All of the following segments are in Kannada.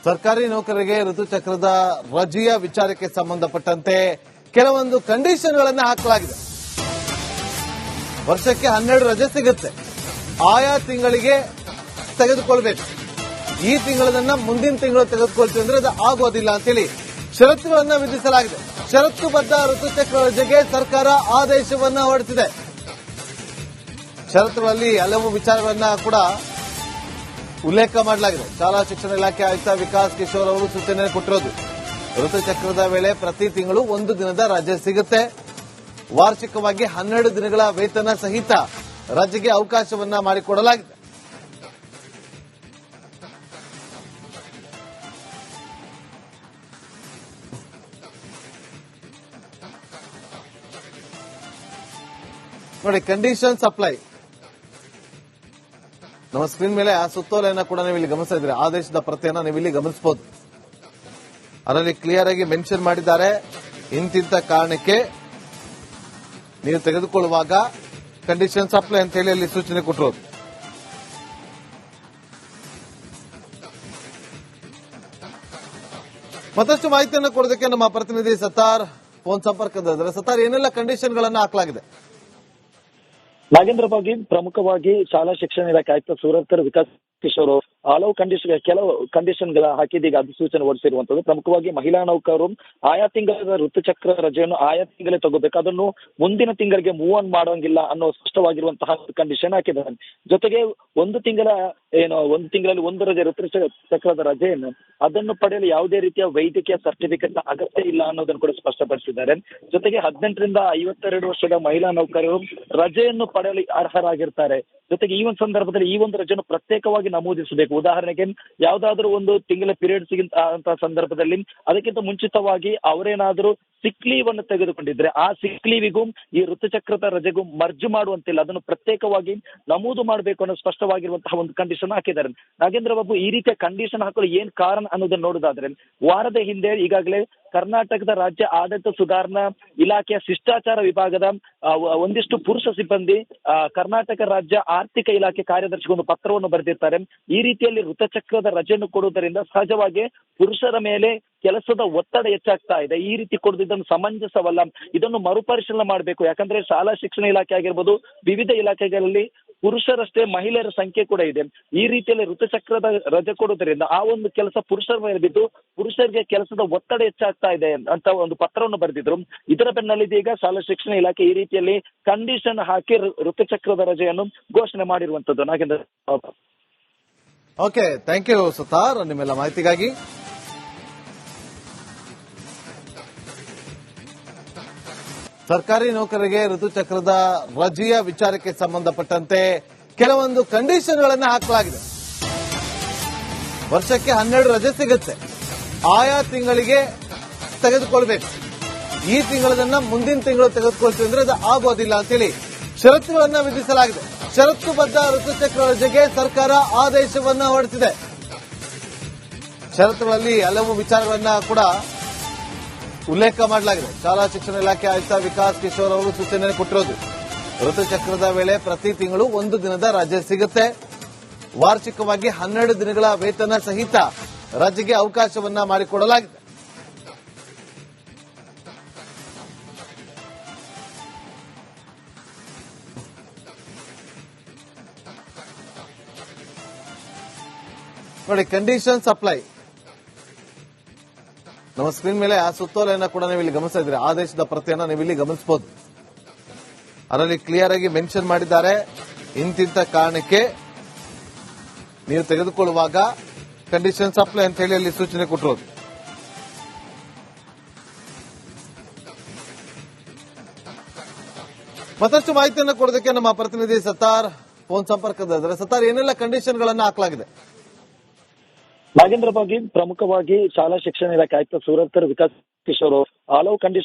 ಸರ್ಕಾರಿ ನೌಕರರಿಗೆ ಋತುಚಕ್ರದ ರಜೆಯ ವಿಚಾರಕ್ಕೆ ಸಂಬಂಧಪಟ್ಟಂತೆ ಕೆಲವೊಂದು ಕಂಡೀಷನ್ಗಳನ್ನು ಹಾಕಲಾಗಿದೆ. ವರ್ಷಕ್ಕೆ 12 ರಜೆ ಸಿಗುತ್ತೆ. ಆಯಾ ತಿಂಗಳಿಗೆ ತೆಗೆದುಕೊಳ್ಬೇಕು. ಈ ತಿಂಗಳನ್ನ ಮುಂದಿನ ತಿಂಗಳು ತೆಗೆದುಕೊಳ್ತೀವಿ ಅಂದ್ರೆ ಅದು ಆಗೋದಿಲ್ಲ ಅಂತೇಳಿ ಷರತ್ತುಗಳನ್ನು ವಿಧಿಸಲಾಗಿದೆ. ಷರತ್ತುಬದ್ಧ ಋತುಚಕ್ರ ರಜೆಗೆ ಸರ್ಕಾರ ಆದೇಶವನ್ನ ಹೊರಡಿಸಿದೆ. ಷರತ್ತುಗಳಲ್ಲಿ ಹಲವು ವಿಚಾರಗಳನ್ನ ಕೂಡ ಉಲ್ಲೇಖ ಮಾಡಲಾಗಿದೆ. ಶಾಲಾ ಶಿಕ್ಷಣ ಇಲಾಖೆ ಆಯುಕ್ತ ವಿಕಾಸ್ ಕಿಶೋರ್ ಅವರು ಸೂಚನೆ ಕೊಟ್ಟಿರೋದು. ಋತುಚಕ್ರದ ವೇಳೆ ಪ್ರತಿ ತಿಂಗಳು 1 ದಿನದ ರಜೆ ಸಿಗುತ್ತೆ. ವಾರ್ಷಿಕವಾಗಿ 12 ದಿನಗಳ ವೇತನ ಸಹಿತ ರಜೆಗೆ ಅವಕಾಶವನ್ನ ಮಾಡಿಕೊಡಲಾಗಿದೆ. ನೋಡಿ, ಕಂಡೀಷನ್ಸ್ ಅಪ್ಲೈ. ನಮ್ಮ ಸ್ಕ್ರೀನ್ ಮೇಲೆ ಆ ಸುತ್ತೋಲೆಯನ್ನ ಕೂಡ ನೀವು ಇಲ್ಲಿ ಗಮನಿಸ್ತಾ ಇದ್ದೀರಿ. ಆದೇಶದ ಪ್ರತಿಯನ್ನ ನೀವು ಇಲ್ಲಿ ಗಮನಿಸಬಹುದು. ಅದರಲ್ಲಿ ಕ್ಲಿಯರ್ ಆಗಿ ಮೆನ್ಷನ್ ಮಾಡಿದ್ದಾರೆ. ಇಂತಿಂತ ಕಾರಣಕ್ಕೆ ನೀವು ತೆಗೆದುಕೊಳ್ಳುವಾಗ ಕಂಡೀಷನ್ಸ್ ಅಪ್ಲೈ ಅಂತ ಹೇಳಿ ಅಲ್ಲಿ ಸೂಚನೆ ಕೊಟ್ಟಿರೋದು. ಮತ್ತಷ್ಟು ಮಾಹಿತಿಯನ್ನು ಕೊಡೋದಕ್ಕೆ ನಮ್ಮ ಪ್ರತಿನಿಧಿ ಸತ್ತಾರ್ ಫೋನ್ ಸಂಪರ್ಕದಲ್ಲಿದ್ದಾರೆ. ಸತ್ತಾರ್, ಏನೆಲ್ಲ ಕಂಡೀಷನ್ಗಳನ್ನು ಹಾಕಲಾಗಿದೆ? ನಾಗೇಂದ್ರ ಬಗ್ಗೆ ಪ್ರಮುಖವಾಗಿ ಶಾಲಾ ಶಿಕ್ಷಣ ಇಲಾಖೆ ಆಯುಕ್ತ ಸೂರತ್ಕರ್ ವಿಕಾಸ್ ಕಿಶೋರ್ ಹಲವು ಕೆಲವು ಕಂಡೀಷನ್ಗಳ ಹಾಕಿದೀಗ ಅಧಿಸೂಚನೆ ಹೊರಡಿಸಿರುವಂತದ್ದು. ಪ್ರಮುಖವಾಗಿ ಮಹಿಳಾ ನೌಕರರು ಆಯಾ ತಿಂಗಳ ಋತುಚಕ್ರ ರಜೆಯನ್ನು ಆಯಾ ತಿಂಗಳೇ ತಗೋಬೇಕು. ಅದನ್ನು ಮುಂದಿನ ತಿಂಗಳಿಗೆ ಮೂವ್ ಆನ್ ಮಾಡೋಂಗಿಲ್ಲ ಅನ್ನೋ ಸ್ಪಷ್ಟವಾಗಿರುವಂತಹ ಕಂಡೀಷನ್ ಹಾಕಿದ್ದಾರೆ. ಜೊತೆಗೆ ಒಂದು ತಿಂಗಳಲ್ಲಿ ಒಂದು ರಜೆ ಋತುಚಕ್ರದ ರಜೆಯನ್ನು ಅದನ್ನು ಪಡೆಯಲು ಯಾವುದೇ ರೀತಿಯ ವೈದ್ಯಕೀಯ ಸರ್ಟಿಫಿಕೇಟ್ ಅಗತ್ಯ ಇಲ್ಲ ಅನ್ನೋದನ್ನು ಕೂಡ ಸ್ಪಷ್ಟಪಡಿಸಿದ್ದಾರೆ. ಜೊತೆಗೆ 18 ರಿಂದ 52 ವರ್ಷದ ಮಹಿಳಾ ನೌಕರರು ರಜೆಯನ್ನು ಪಡೆಯಲು ಅರ್ಹರಾಗಿರ್ತಾರೆ. ಜೊತೆಗೆ ಈ ಒಂದು ಸಂದರ್ಭದಲ್ಲಿ ಈ ಒಂದು ರಜೆಯನ್ನು ಪ್ರತ್ಯೇಕವಾಗಿ ನಮೂದಿಸಬೇಕು. ಉದಾಹರಣೆಗೆ ಯಾವುದಾದ್ರೂ ಒಂದು ತಿಂಗಳ ಪೀರಿಯಡ್ ಸಿಗಂತಹ ಸಂದರ್ಭದಲ್ಲಿ ಅದಕ್ಕಿಂತ ಮುಂಚಿತವಾಗಿ ಅವರೇನಾದರೂ ಸಿಕ್ ಲೀವ್ ಅನ್ನು ತೆಗೆದುಕೊಂಡಿದ್ರೆ ಆ ಸಿಕ್ ಲೀವಿಗೂ ಈ ಋತುಚಕ್ರದ ರಜೆಗೂ ಮರ್ಜ್ ಮಾಡುವಂತಿಲ್ಲ, ಅದನ್ನು ಪ್ರತ್ಯೇಕವಾಗಿ ನಮೂದು ಮಾಡಬೇಕು ಅನ್ನೋ ಸ್ಪಷ್ಟವಾಗಿರುವಂತಹ ಒಂದು ಕಂಡೀಷನ್ ಹಾಕಿದ್ದಾರೆ. ನಾಗೇಂದ್ರ ಬಾಬು, ಈ ರೀತಿಯ ಕಂಡೀಷನ್ ಹಾಕಲು ಏನ್ ಕಾರಣ ಅನ್ನೋದನ್ನ ನೋಡೋದಾದ್ರೆ, ವಾರದ ಹಿಂದೆ ಈಗಾಗಲೇ ಕರ್ನಾಟಕದ ರಾಜ್ಯ ಆಡಳಿತ ಸುಧಾರಣಾ ಇಲಾಖೆಯ ಶಿಷ್ಟಾಚಾರ ವಿಭಾಗದ ಒಂದಿಷ್ಟು ಪುರುಷ ಸಿಬ್ಬಂದಿ ಕರ್ನಾಟಕ ರಾಜ್ಯ ಆರ್ಥಿಕ ಇಲಾಖೆ ಕಾರ್ಯದರ್ಶಿಗೆ ಒಂದು ಪತ್ರವನ್ನು ಬರೆದಿರ್ತಾರೆ. ಈ ರೀತಿಯಲ್ಲಿ ಋತುಚಕ್ರದ ರಜೆಯನ್ನು ಕೊಡುವುದರಿಂದ ಸಹಜವಾಗಿ ಪುರುಷರ ಮೇಲೆ ಕೆಲಸದ ಒತ್ತಡ ಹೆಚ್ಚಾಗ್ತಾ ಇದೆ. ಈ ರೀತಿ ಕೊಡುವುದು ಇದನ್ನು ಸಮಂಜಸವಲ್ಲ. ಇದನ್ನು ಮರುಪರಿಶೀಲನೆ ಮಾಡಬೇಕು. ಯಾಕಂದ್ರೆ ಶಾಲಾ ಶಿಕ್ಷಣ ಇಲಾಖೆ ಆಗಿರ್ಬೋದು, ವಿವಿಧ ಇಲಾಖೆಗಳಲ್ಲಿ ಪುರುಷರಷ್ಟೇ ಮಹಿಳೆಯರ ಸಂಖ್ಯೆ ಕೂಡ ಇದೆ. ಈ ರೀತಿಯಲ್ಲಿ ಋತುಚಕ್ರದ ರಜೆ ಕೊಡುವುದರಿಂದ ಆ ಒಂದು ಕೆಲಸ ಪುರುಷರ ಮೇಲೆ ಬಿದ್ದು ಪುರುಷರಿಗೆ ಕೆಲಸದ ಒತ್ತಡ ಹೆಚ್ಚಾಗ್ತಾ ಇದೆ ಅಂತ ಒಂದು ಪತ್ರವನ್ನು ಬರೆದಿದ್ರು. ಇದರ ಬೆನ್ನಲ್ಲಿದೆ ಈಗ ಶಾಲಾ ಶಿಕ್ಷಣ ಇಲಾಖೆ ಈ ರೀತಿಯಲ್ಲಿ ಕಂಡೀಷನ್ ಹಾಕಿ ಋತುಚಕ್ರದ ರಜೆಯನ್ನು ಘೋಷಣೆ ಮಾಡಿರುವಂತದ್ದು. ನಾಗೇಂದ್ರ. ಓಕೆ, ಥ್ಯಾಂಕ್ ಯು ಸತಾರ್ ನಿಮ್ಮೆಲ್ಲ ಮಾಹಿತಿಗಾಗಿ. ಸರ್ಕಾರಿ ನೌಕರರಿಗೆ ಋತುಚಕ್ರದ ರಜೆಯ ವಿಚಾರಕ್ಕೆ ಸಂಬಂಧಪಟ್ಟಂತೆ ಕೆಲವೊಂದು ಕಂಡೀಷನ್ಗಳನ್ನು ಹಾಕಲಾಗಿದೆ. ವರ್ಷಕ್ಕೆ 12 ರಜೆ ಸಿಗುತ್ತೆ. ಆಯಾ ತಿಂಗಳಿಗೆ ತೆಗೆದುಕೊಳ್ಬೇಕು. ಈ ತಿಂಗಳನ್ನ ಮುಂದಿನ ತಿಂಗಳು ತೆಗೆದುಕೊಳ್ತೀವಿ ಅಂದ್ರೆ ಅದು ಆಗೋದಿಲ್ಲ ಅಂತೇಳಿ ಷರತ್ತುಗಳನ್ನು ವಿಧಿಸಲಾಗಿದೆ. ಷರತ್ತುಬದ್ಧ ಋತುಚಕ್ರ ರಜೆಗೆ ಸರ್ಕಾರ ಆದೇಶವನ್ನ ಹೊರಡಿಸಿದೆ. ಷರತ್ತುಗಳಲ್ಲಿ ಹಲವು ವಿಚಾರಗಳನ್ನ ಕೂಡ ಉಲ್ಲೇಖ ಮಾಡಲಾಗಿದೆ. ಶಾಲಾ ಶಿಕ್ಷಣ ಇಲಾಖೆ ಆಯುಕ್ತ ವಿಕಾಸ್ ಕಿಶೋರ್ ಅವರು ಸೂಚನೆ ಕೊಟ್ಟಿರೋದು. ಋತುಚಕ್ರದ ವೇಳೆ ಪ್ರತಿ ತಿಂಗಳು 1 ದಿನದ ರಜೆ ಸಿಗುತ್ತೆ. ವಾರ್ಷಿಕವಾಗಿ 12 ದಿನಗಳ ವೇತನ ಸಹಿತ ರಜೆಗೆ ಅವಕಾಶವನ್ನ ಮಾಡಿಕೊಡಲಾಗಿದೆ. ನೋಡಿ, ಕಂಡೀಷನ್ಸ್ ಅಪ್ಲೈ. ನಮ್ಮ ಸ್ಕ್ರೀನ್ ಮೇಲೆ ಆ ಸುತ್ತೋಲೆಯನ್ನ ಕೂಡ ನೀವು ಇಲ್ಲಿ ಗಮನಿಸ್ತಾ ಇದ್ದೀರಿ. ಆದೇಶದ ಪ್ರತಿಯನ್ನ ನೀವು ಇಲ್ಲಿ ಗಮನಿಸಬಹುದು. ಅದರಲ್ಲಿ ಕ್ಲಿಯರ್ ಆಗಿ ಮೆನ್ಷನ್ ಮಾಡಿದ್ದಾರೆ. ಇಂತಿಂತ ಕಾರಣಕ್ಕೆ ನೀವು ತೆಗೆದುಕೊಳ್ಳುವಾಗ ಕಂಡೀಷನ್ಸ್ ಅಪ್ಲೈ ಅಂತ ಹೇಳಿ ಅಲ್ಲಿ ಸೂಚನೆ ಕೊಟ್ಟಿರೋದು. ಮತ್ತಷ್ಟು ಮಾಹಿತಿಯನ್ನು ಕೊಡೋದಕ್ಕೆ ನಮ್ಮ ಪ್ರತಿನಿಧಿ ಸತ್ತಾರ್ ಫೋನ್ ಸಂಪರ್ಕದಲ್ಲಿದ್ದಾರೆ. ಸತ್ತಾರ್, ಏನೆಲ್ಲ ಕಂಡೀಷನ್ಗಳನ್ನು ಹಾಕಲಾಗಿದೆ? ನಾಗೇಂದ್ರ ಬಗ್ಗೆ ಪ್ರಮುಖವಾಗಿ ಶಾಲಾ ಶಿಕ್ಷಣ ಇಲಾಖೆ ಆಯುಕ್ತ ಸೂರತ್ಕರ್ ವಿಕಾಸ್ ಕಿಶೋರ್ ಹಲವು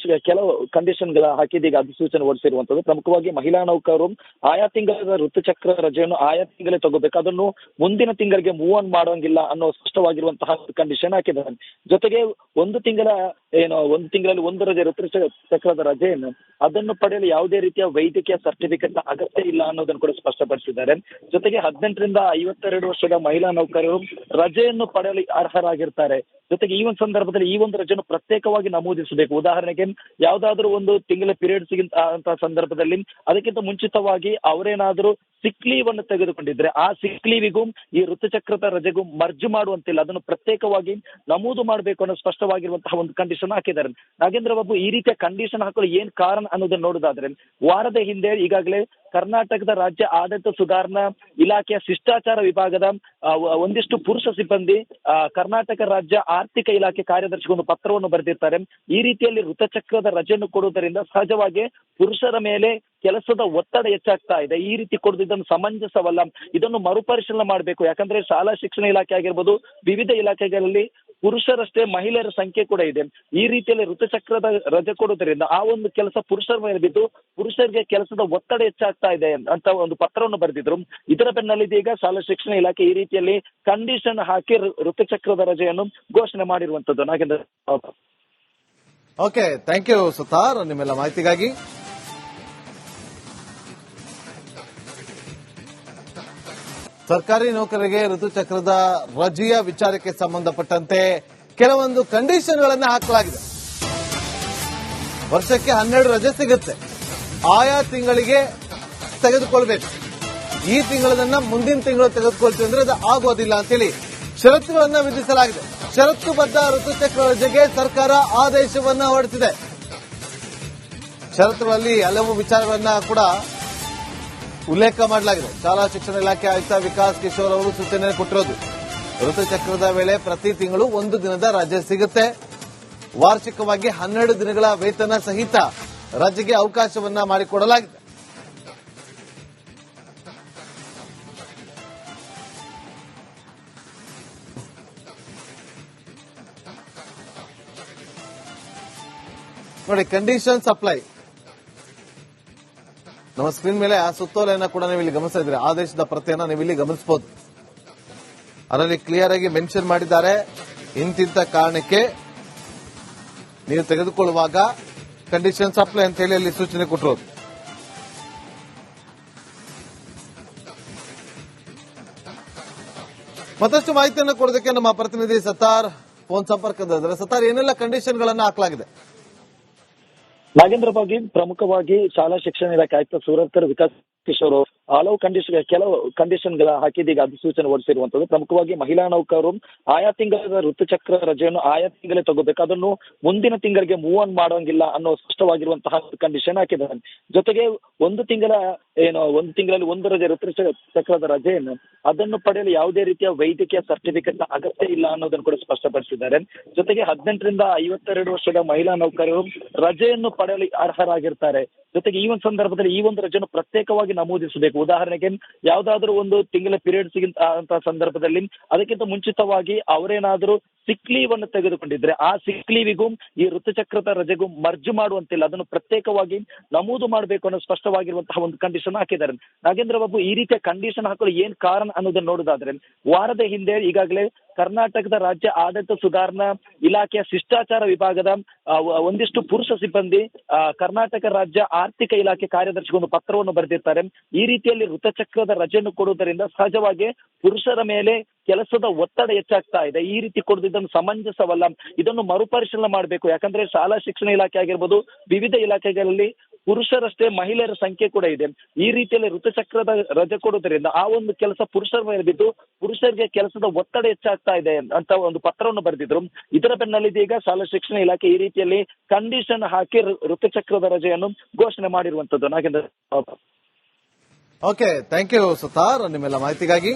ಕೆಲವು ಕಂಡೀಷನ್ಗಳ ಹಾಕಿದೀಗ ಅಧಿಸೂಚನೆ ಹೊರಡಿಸಿರುವಂತದ್ದು. ಪ್ರಮುಖವಾಗಿ ಮಹಿಳಾ ನೌಕರರು ಆಯಾ ತಿಂಗಳ ಋತುಚಕ್ರ ರಜೆಯನ್ನು ಆಯಾ ತಿಂಗಳೇ ತಗೋಬೇಕು. ಅದನ್ನು ಮುಂದಿನ ತಿಂಗಳಿಗೆ ಮೂವ್ ಆನ್ ಮಾಡೋಂಗಿಲ್ಲ ಅನ್ನೋ ಸ್ಪಷ್ಟವಾಗಿರುವಂತಹ ಕಂಡೀಷನ್ ಹಾಕಿದ್ದಾರೆ. ಜೊತೆಗೆ ಒಂದು ತಿಂಗಳ ಒಂದು ತಿಂಗಳಲ್ಲಿ ಒಂದು ರಜೆ ಋತುಚಕ್ರದ ರಜೆಯನ್ನು ಅದನ್ನು ಪಡೆಯಲು ಯಾವುದೇ ರೀತಿಯ ವೈದ್ಯಕೀಯ ಸರ್ಟಿಫಿಕೇಟ್ ಅಗತ್ಯ ಇಲ್ಲ ಅನ್ನೋದನ್ನು ಕೂಡ ಸ್ಪಷ್ಟಪಡಿಸಿದ್ದಾರೆ. ಜೊತೆಗೆ 18ರಿಂದ 52 ವರ್ಷದ ಮಹಿಳಾ ನೌಕರರು ರಜೆಯನ್ನು ಪಡೆಯಲು ಅರ್ಹರಾಗಿರ್ತಾರೆ. ಜೊತೆಗೆ ಈ ಒಂದು ಸಂದರ್ಭದಲ್ಲಿ ಈ ಒಂದು ರಜೆಯನ್ನು ಪ್ರತ್ಯೇಕವಾಗಿ ನಮೂದಿಸಬೇಕು. ಉದಾಹರಣೆಗೆ ಯಾವುದಾದ್ರೂ ಒಂದು ತಿಂಗಳ ಪೀರಿಯಡ್ ಸಿಗಂತ ಸಂದರ್ಭದಲ್ಲಿ ಅದಕ್ಕಿಂತ ಮುಂಚಿತವಾಗಿ ಅವರೇನಾದ್ರೂ ಸಿಕ್ ಲೀವ್ ಅನ್ನು ತೆಗೆದುಕೊಂಡಿದ್ರೆ ಆ ಸಿಕ್ ಲೀವಿಗೂ ಈ ಋತುಚಕ್ರದ ರಜೆಗೂ ಮರ್ಜ್ ಮಾಡುವಂತಿಲ್ಲ, ಅದನ್ನು ಪ್ರತ್ಯೇಕವಾಗಿ ನಮೂದು ಮಾಡಬೇಕು ಅನ್ನೋ ಸ್ಪಷ್ಟವಾಗಿರುವಂತಹ ಒಂದು ಕಂಡೀಷನ್ ಹಾಕಿದ್ದಾರೆ. ನಾಗೇಂದ್ರ ಬಾಬು, ಈ ರೀತಿಯ ಕಂಡೀಷನ್ ಹಾಕಲು ಏನ್ ಕಾರಣ ಅನ್ನೋದನ್ನ ನೋಡೋದಾದ್ರೆ, ವಾರದ ಹಿಂದೆ ಈಗಾಗಲೇ ಕರ್ನಾಟಕದ ರಾಜ್ಯ ಆಡಳಿತ ಸುಧಾರಣಾ ಇಲಾಖೆಯ ಶಿಷ್ಟಾಚಾರ ವಿಭಾಗದ ಒಂದಿಷ್ಟು ಪುರುಷ ಸಿಬ್ಬಂದಿ ಕರ್ನಾಟಕ ರಾಜ್ಯ ಆರ್ಥಿಕ ಇಲಾಖೆ ಕಾರ್ಯದರ್ಶಿಗೆ ಒಂದು ಪತ್ರವನ್ನು ಬರೆದಿರ್ತಾರೆ. ಈ ರೀತಿಯಲ್ಲಿ ಋತುಚಕ್ರದ ರಜೆಯನ್ನು ಕೊಡುವುದರಿಂದ ಸಹಜವಾಗಿ ಪುರುಷರ ಮೇಲೆ ಕೆಲಸದ ಒತ್ತಡ ಹೆಚ್ಚಾಗ್ತಾ ಇದೆ. ಈ ರೀತಿ ಕೊಡುವುದನ್ನು ಸಮಂಜಸವಲ್ಲ, ಇದನ್ನು ಮರುಪರಿಶೀಲನೆ ಮಾಡಬೇಕು. ಯಾಕಂದ್ರೆ ಶಾಲಾ ಶಿಕ್ಷಣ ಇಲಾಖೆ ಆಗಿರ್ಬೋದು, ವಿವಿಧ ಇಲಾಖೆಗಳಲ್ಲಿ ಪುರುಷರಷ್ಟೇ ಮಹಿಳೆಯರ ಸಂಖ್ಯೆ ಕೂಡ ಇದೆ. ಈ ರೀತಿಯಲ್ಲಿ ಋತುಚಕ್ರದ ರಜೆ ಕೊಡುವುದರಿಂದ ಆ ಒಂದು ಕೆಲಸ ಪುರುಷರ ಮೇಲೆ ಬಿದ್ದು ಪುರುಷರಿಗೆ ಕೆಲಸದ ಒತ್ತಡ ಹೆಚ್ಚಾಗ್ತಾ ಇದೆ ಅಂತ ಒಂದು ಪತ್ರವನ್ನು ಬರೆದಿದ್ರು. ಇದರ ಬೆನ್ನಲ್ಲಿದೆ ಈಗ ಶಾಲಾ ಶಿಕ್ಷಣ ಇಲಾಖೆ ಈ ರೀತಿಯಲ್ಲಿ ಕಂಡೀಷನ್ ಹಾಕಿ ಋತುಚಕ್ರದ ರಜೆಯನ್ನು ಘೋಷಣೆ ಮಾಡಿರುವಂತದ್ದು. Nagendra. Okay, thank you Sutar ನಿಮ್ಮೆಲ್ಲ ಮಾಹಿತಿಗಾಗಿ. ಸರ್ಕಾರಿ ನೌಕರರಿಗೆ ಋತುಚಕ್ರದ ರಜೆಯ ವಿಚಾರಕ್ಕೆ ಸಂಬಂಧಪಟ್ಟಂತೆ ಕೆಲವೊಂದು ಕಂಡೀಷನ್ಗಳನ್ನು ಹಾಕಲಾಗಿದೆ. ವರ್ಷಕ್ಕೆ 12 ರಜೆ ಸಿಗುತ್ತೆ, ಆಯಾ ತಿಂಗಳಿಗೆ ತೆಗೆದುಕೊಳ್ಬೇಕು. ಈ ತಿಂಗಳನ್ನ ಮುಂದಿನ ತಿಂಗಳು ತೆಗೆದುಕೊಳ್ತೀವಿ ಅಂದ್ರೆ ಅದು ಆಗೋದಿಲ್ಲ ಅಂತೇಳಿ ಷರತ್ತುಗಳನ್ನ ವಿಧಿಸಲಾಗಿದೆ. ಷರತ್ತುಬದ್ಧ ಋತುಚಕ್ರ ರಜೆಗೆ ಸರ್ಕಾರ ಆದೇಶವನ್ನ ಹೊರಡಿಸಿದೆ. ಷರತ್ತುಗಳಲ್ಲಿ ಹಲವು ವಿಚಾರಗಳನ್ನ ಕೂಡ ಉಲ್ಲೇಖ ಮಾಡಲಾಗಿದೆ. ಶಾಲಾ ಶಿಕ್ಷಣ ಇಲಾಖೆ ಆಯುಕ್ತ ವಿಕಾಸ್ ಕಿಶೋರ್ ಅವರು ಸೂಚನೆ ಕೊಟ್ಟಿರೋದು, ಋತುಚಕ್ರದ ವೇಳೆ ಪ್ರತಿ ತಿಂಗಳು 1 ದಿನದ ರಜೆ ಸಿಗುತ್ತೆ. ವಾರ್ಷಿಕವಾಗಿ 12 ದಿನಗಳ ವೇತನ ಸಹಿತ ರಜೆಗೆ ಅವಕಾಶವನ್ನ ಮಾಡಿಕೊಡಲಾಗಿದೆ. ನೋಡಿ, ಕಂಡೀಷನ್ಸ್ ಅಪ್ಲೈ. ನಮ್ಮ ಸ್ಕ್ರೀನ್ ಮೇಲೆ ಆ ಸುತ್ತೋಲೆಯನ್ನ ಕೂಡ ನೀವು ಇಲ್ಲಿ ಗಮನಿಸ್ತಾ ಇದ್ರೆ ಆದೇಶದ ಪ್ರತಿಯನ್ನ ನೀವು ಇಲ್ಲಿ ಗಮನಿಸಬಹುದು. ಅದರಲ್ಲಿ ಕ್ಲಿಯರ್ ಆಗಿ ಮೆನ್ಷನ್ ಮಾಡಿದ್ದಾರೆ, ಇಂತಿಂತ ಕಾರಣಕ್ಕೆ ನೀವು ತೆಗೆದುಕೊಳ್ಳುವಾಗ ಕಂಡೀಷನ್ಸ್ ಅಪ್ಲೈ ಅಂತ ಹೇಳಿ ಅಲ್ಲಿ ಸೂಚನೆ ಕೊಟ್ಟಿರೋದು. ಮತ್ತಷ್ಟು ಮಾಹಿತಿಯನ್ನು ಕೊಡೋದಕ್ಕೆ ನಮ್ಮ ಪ್ರತಿನಿಧಿ ಸತ್ತಾರ್ ಫೋನ್ ಸಂಪರ್ಕದಲ್ಲಿದ್ದಾರೆ. ಸತ್ತಾರ್, ಏನೆಲ್ಲ ಕಂಡೀಷನ್ಗಳನ್ನ ಹಾಕಲಾಗಿದೆ? ನಾಗೇಂದ್ರ ಬಾಬು, ಪ್ರಮುಖವಾಗಿ ಶಾಲಾ ಶಿಕ್ಷಣ ಇಲಾಖೆ ಆಯುಕ್ತ ಸೂರತ್ಕರ್ ವಿಕಾಸ್ ಕಿಶೋರ್ ಹಲವು ಕೆಲವು ಕಂಡೀಷನ್ಗಳ ಹಾಕಿದೀಗ ಅಧಿಸೂಚನೆ ಹೊರಡಿಸಿರುವಂತದ್ದು. ಪ್ರಮುಖವಾಗಿ ಮಹಿಳಾ ನೌಕರರು ಆಯಾ ತಿಂಗಳ ಋತುಚಕ್ರ ರಜೆಯನ್ನು ಆಯಾ ತಿಂಗಳೇ ತಗೋಬೇಕು, ಅದನ್ನು ಮುಂದಿನ ತಿಂಗಳಿಗೆ ಮೂವ್ ಆನ್ ಮಾಡೋಂಗಿಲ್ಲ ಅನ್ನೋ ಸ್ಪಷ್ಟವಾಗಿರುವಂತಹ ಕಂಡೀಷನ್ ಹಾಕಿದ್ದಾರೆ. ಜೊತೆಗೆ ಒಂದು ತಿಂಗಳಲ್ಲಿ ಒಂದು ರಜೆ ಋತುಚಕ್ರದ ರಜೆಯನ್ನು ಅದನ್ನು ಪಡೆಯಲು ಯಾವುದೇ ರೀತಿಯ ವೈದ್ಯಕೀಯ ಸರ್ಟಿಫಿಕೇಟ್ ಅಗತ್ಯ ಇಲ್ಲ ಅನ್ನೋದನ್ನು ಕೂಡ ಸ್ಪಷ್ಟಪಡಿಸಿದ್ದಾರೆ. ಜೊತೆಗೆ 18ರಿಂದ 52 ವರ್ಷದ ಮಹಿಳಾ ನೌಕರರು ರಜೆಯನ್ನು ಪಡೆಯಲು ಅರ್ಹರಾಗಿರ್ತಾರೆ. ಜೊತೆಗೆ ಈ ಒಂದು ಸಂದರ್ಭದಲ್ಲಿ ಈ ಒಂದು ರಜೆಯನ್ನು ಪ್ರತ್ಯೇಕವಾಗಿ ನಮೂದಿಸಬೇಕು. ಉದಾಹರಣೆಗೆ ಯಾವುದಾದ್ರೂ ಒಂದು ತಿಂಗಳ ಪೀರಿಯಡ್ ಸಿಗಂತ ಸಂದರ್ಭದಲ್ಲಿ ಅದಕ್ಕಿಂತ ಮುಂಚಿತವಾಗಿ ಅವರೇನಾದ್ರೂ ಸಿಕ್ ಲೀವ್ ಅನ್ನು ತೆಗೆದುಕೊಂಡಿದ್ರೆ ಆ ಸಿಕ್ ಲೀವಿಗೂ ಈ ಋತುಚಕ್ರದ ರಜೆಗೂ ಮರ್ಜ್ ಮಾಡುವಂತಿಲ್ಲ, ಅದನ್ನು ಪ್ರತ್ಯೇಕವಾಗಿ ನಮೂದು ಮಾಡಬೇಕು ಅನ್ನೋ ಸ್ಪಷ್ಟವಾಗಿರುವಂತಹ ಒಂದು ಕಂಡೀಷನ್ ಹಾಕಿದ್ದಾರೆ. ನಾಗೇಂದ್ರ ಬಾಬು, ಈ ರೀತಿಯ ಕಂಡೀಷನ್ ಹಾಕಲು ಏನ್ ಕಾರಣ ಅನ್ನೋದನ್ನ ನೋಡೋದಾದ್ರೆ, ವಾರದ ಹಿಂದೆ ಈಗಾಗಲೇ ಕರ್ನಾಟಕದ ರಾಜ್ಯ ಆಡಳಿತ ಸುಧಾರಣಾ ಇಲಾಖೆಯ ಶಿಷ್ಟಾಚಾರ ವಿಭಾಗದ ಒಂದಿಷ್ಟು ಪುರುಷ ಸಿಬ್ಬಂದಿ ಕರ್ನಾಟಕ ರಾಜ್ಯ ಆರ್ಥಿಕ ಇಲಾಖೆ ಕಾರ್ಯದರ್ಶಿಗೆ ಒಂದು ಪತ್ರವನ್ನು ಬರೆದಿರ್ತಾರೆ. ಈ ರೀತಿಯಲ್ಲಿ ಋತುಚಕ್ರದ ರಜೆಯನ್ನು ಕೊಡುವುದರಿಂದ ಸಹಜವಾಗಿ ಪುರುಷರ ಮೇಲೆ ಕೆಲಸದ ಒತ್ತಡ ಹೆಚ್ಚಾಗ್ತಾ ಇದೆ. ಈ ರೀತಿ ಕೊಡುವುದನ್ನು ಸಮಂಜಸವಲ್ಲ, ಇದನ್ನು ಮರುಪರಿಶೀಲನೆ ಮಾಡಬೇಕು. ಯಾಕಂದ್ರೆ ಶಾಲಾ ಶಿಕ್ಷಣ ಇಲಾಖೆ ಆಗಿರ್ಬೋದು, ವಿವಿಧ ಇಲಾಖೆಗಳಲ್ಲಿ ಪುರುಷರಷ್ಟೇ ಮಹಿಳೆಯರ ಸಂಖ್ಯೆ ಕೂಡ ಇದೆ. ಈ ರೀತಿಯಲ್ಲಿ ಋತುಚಕ್ರದ ರಜೆ ಕೊಡುವುದರಿಂದ ಆ ಒಂದು ಕೆಲಸ ಪುರುಷರ ಮೇಲೆ ಬಿದ್ದು ಪುರುಷರಿಗೆ ಕೆಲಸದ ಒತ್ತಡ ಹೆಚ್ಚಾಗ್ತಾ ಇದೆ ಅಂತ ಒಂದು ಪತ್ರವನ್ನು ಬರೆದಿದ್ರು. ಇದರ ಬೆನ್ನಲ್ಲಿದೆ ಈಗ ಶಾಲಾ ಶಿಕ್ಷಣ ಇಲಾಖೆ ಈ ರೀತಿಯಲ್ಲಿ ಕಂಡೀಷನ್ ಹಾಕಿ ಋತುಚಕ್ರದ ರಜೆಯನ್ನು ಘೋಷಣೆ ಮಾಡಿರುವಂತದ್ದು. Nagendra. Okay, thank you Sutar ನಿಮ್ಮೆಲ್ಲ ಮಾಹಿತಿಗಾಗಿ.